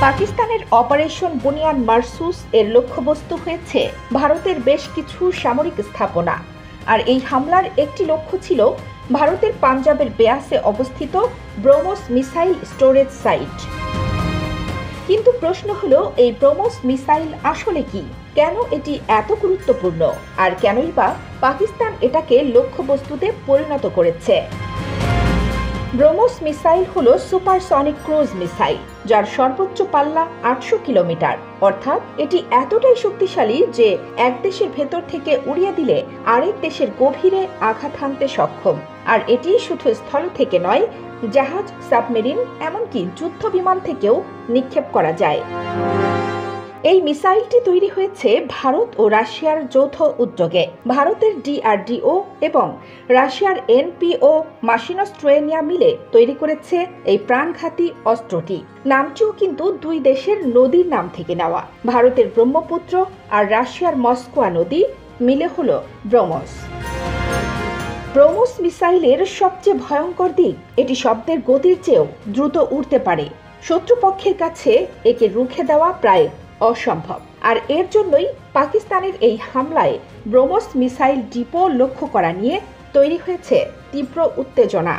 পাকিস্তানের অপারেশন বুনিয়ান মারসুস এর লক্ষ্যবস্তু হয়েছে ভারতের বেশ কিছু সামরিক স্থাপনা। আর এই হামলার একটি লক্ষ্য ছিল ভারতের পাঞ্জাবের বেয়াসে অবস্থিত ব্রহ্মস মিসাইল স্টোরেজ সাইট। কিন্তু প্রশ্ন হলো, এই ব্রহ্মস মিসাইল আসলে কি, কেন এটি এত গুরুত্বপূর্ণ, আর কেনই বা পাকিস্তান এটাকে লক্ষ্যবস্তুতে পরিণত করেছে। ব্রহ্মস মিসাইল হলো সুপারসনিক ক্রুজ মিসাইল, যার সর্বোচ্চ পাল্লা 800 কিলোমিটার। অর্থাৎ এটি এতটাই শক্তিশালী যে এক দেশের ভেতর থেকে উড়িয়ে দিলে আরেক দেশের গভীরে আঘাত হানতে সক্ষম। আর এটি শুধু স্থল থেকে নয়, জাহাজ, সাবমেরিন, এমনকি যুদ্ধ বিমান থেকেও নিক্ষেপ করা যায়। এই মিসাইলটি তৈরি হয়েছে ভারত ও রাশিয়ার যৌথ উদ্যোগে। ভারতের DRDO এবং রাশিয়ার NPO মাশিনোস্ট্রোয়েনিয়া মিলে তৈরি করেছে এই প্রাণঘাতী অস্ত্রটি। নামটিও কিন্তু দুই দেশের নদীর নাম থেকে নেওয়া। ভারতের ব্রহ্মপুত্র আর রাশিয়ার মস্কোয়া নদী মিলে হলো ব্রহ্মস। ব্রহ্মস মিসাইলের সবচেয়ে ভয়ঙ্কর দিক, এটি শব্দের গতির চেয়েও দ্রুত উড়তে পারে। শত্রুপক্ষের কাছে একে রুখে দেওয়া প্রায় অসম্ভব। আর এর জন্যই পাকিস্তানের এই হামলায় ব্রহ্মস মিসাইল ডিপো লক্ষ্য করা নিয়ে তৈরি হয়েছে তীব্র উত্তেজনা।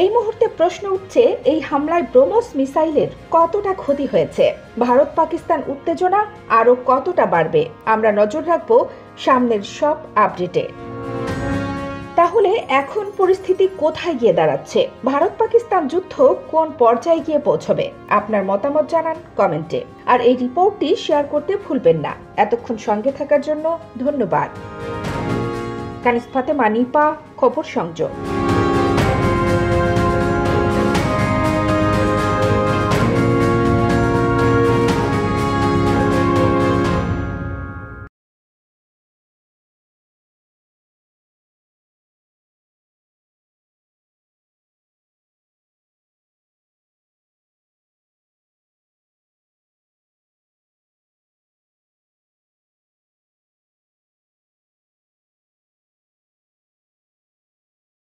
এই মুহূর্তে প্রশ্ন উঠছে, এই হামলায় ব্রহ্মস মিসাইলের কতটা ক্ষতি হয়েছে, ভারত পাকিস্তান উত্তেজনা আরও কতটা বাড়বে। আমরা নজর রাখবো সামনের সব আপডেটে। তাহলে এখন পরিস্থিতি কোথায় গিয়ে দাঁড়াচ্ছে, ভারত পাকিস্তান যুদ্ধ কোন পর্যায়ে গিয়ে পৌঁছবে? আপনার মতামত জানান কমেন্টে। আর এই রিপোর্টটি শেয়ার করতে ভুলবেন না। এতক্ষণ সঙ্গে থাকার জন্য ধন্যবাদ। কানিজ ফাতেমা, নিপা, খবর সংযোগ।